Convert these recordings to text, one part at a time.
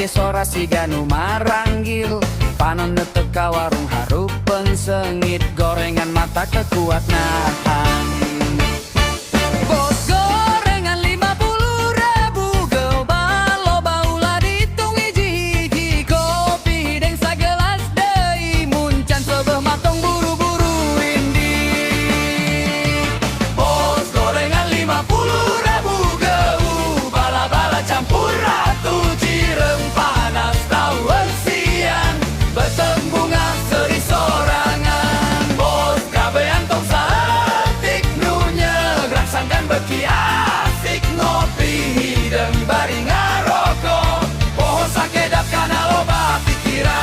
ge sora siga nu maranggil, panon teka warung harup pensengit, gorengan mata kekuat nahan. Bos gorengan 50.000 geoba loba ulah ditung hiji-hiji, kopi hideng sagelas deui muncan sebeuh matong buru-buru indi. Bos gorengan 50.000 geu bala-bala campur ratu cireng panas tauan siang betembunga seri sorangan. Bos kabean tong saeutik nu nyegrak sangkan beki asik ngopi hideng bari ngarokok, poho sakedap kana loba pikiran.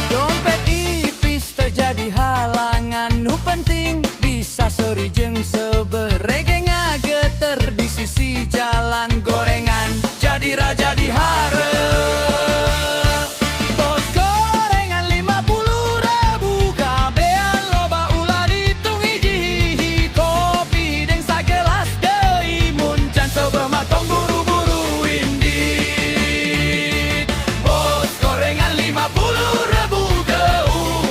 Dompet ipis terjadi halangan, nu penting bisa seri jeung sebeuh rege ngageter di sisi jalan, gorengan jadi raja di hareup. Bos gorengan 50.000 kabean loba ulah ditung hiji-hiji, kopi hideng sagelas deui muncan sebeuh matong buru-buru indit. Bos gorengan 50.000 geu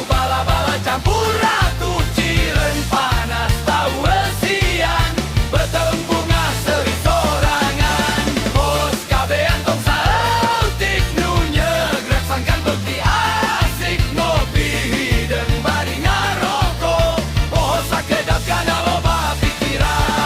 bala-bala campur ratu cireng panas tauan siang betembunga seri sorangan. Bos kabean tong saeutik nu nyegrak sangkan beki asik ngopi hideng bari ngarokok, poho sakedap kana loba pikiran.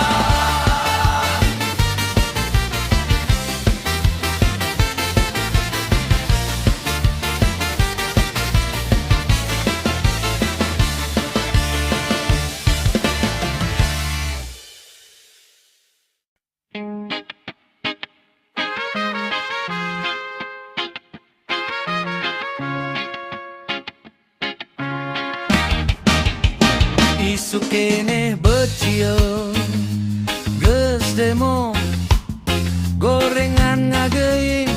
Isu keneh becieu geus demo gorengan ngageuing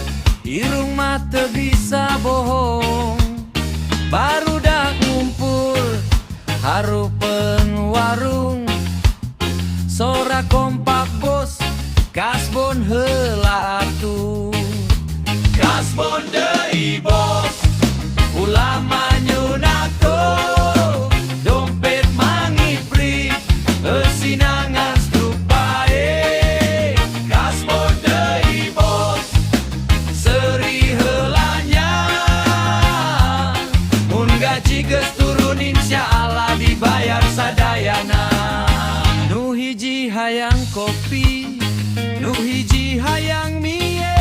irung mah teu bisa bohong, barudak ngumpul harupeun warung, sora kompak bos kasbon heula atuh. Kasbon deui bos ulah manyunato, dompet mangipri eusinangan struk bae. Kasbon deui bos seri heulanya, mun gaji geus turun insyaallah dibayar sadayana. Nu hiji hayang kopi, nu hiji hayang mie,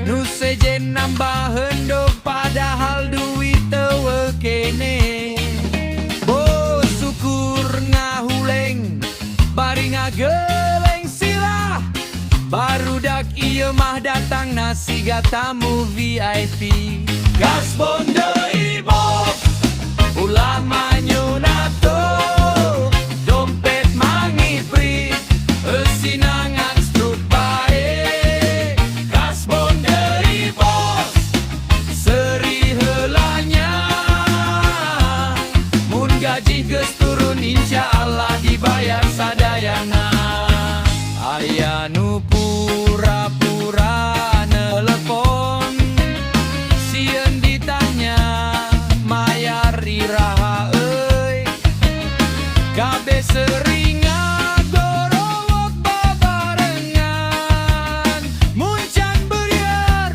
nu sejen nambah hendog padahal duit teu kene. Bos syukur ngahuleng bari ngageleng silah, barudak ieu mah datang nasiga tamu VIP. Kasbon deui bos ulah manyunato, dompet mangipri eusinangan struk bae. Kasbon deui bos seri heulanya, mun gaji geus turun insyaallah dibayar sadayana. Aya nu pura-pura nelepon, sieun ditanya mayar iraha euy, kabeh sering ngagorowok babarengan, muncan beurieur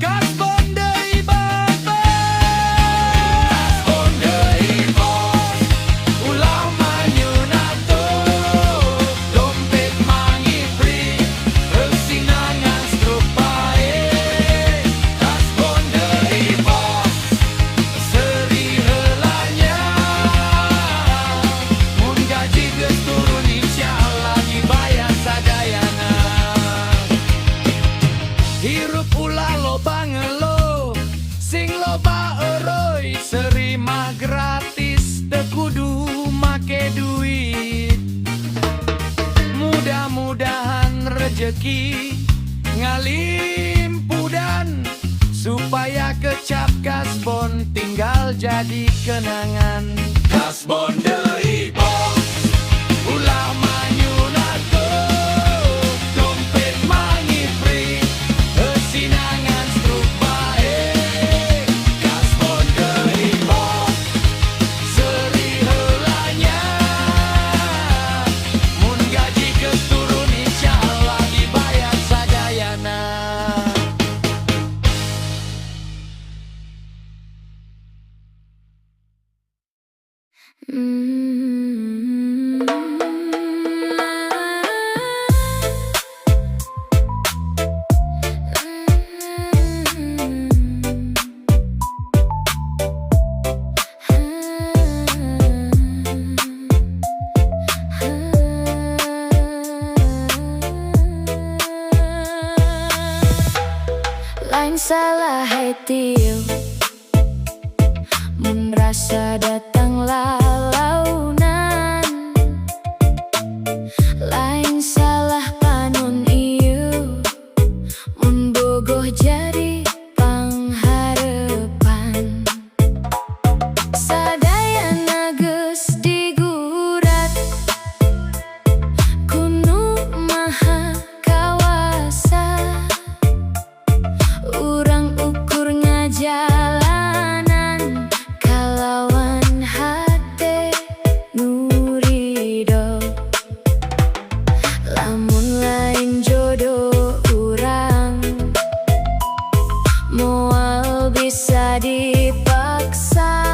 kasbon deui babe. Kasbon deui bos ulah manyunato, dompet mangipri eusinangan struk bae. Kasbon deui bos seri heulanya, mun gaji geus turun insyaallah dibayar sadayana. Hirup ulah loba ngeluh, sing loba euroy seri mah gratis teu kudu make duit. Mudah-mudahan rejeki ngalimpu dan supaya kecap kasbon tinggal jadi kenangan. Kasbon deui bos, ulah manyunarto, dompet mangipri, sinangan struk bae. Kasbon deui bos, seri heulanya, mun gaji keturun insyaallah dibayar sadayana. Lain salah hati mun rasa datang lalaunan, lain salah panon ieu mun bogoh jadi pangharepan. Sadayana geus digurat kuno maha kawasa, urang ukur ngajalanan kalawan hate nurido. Lamun lain jodoh urang moal bisa dipaksa,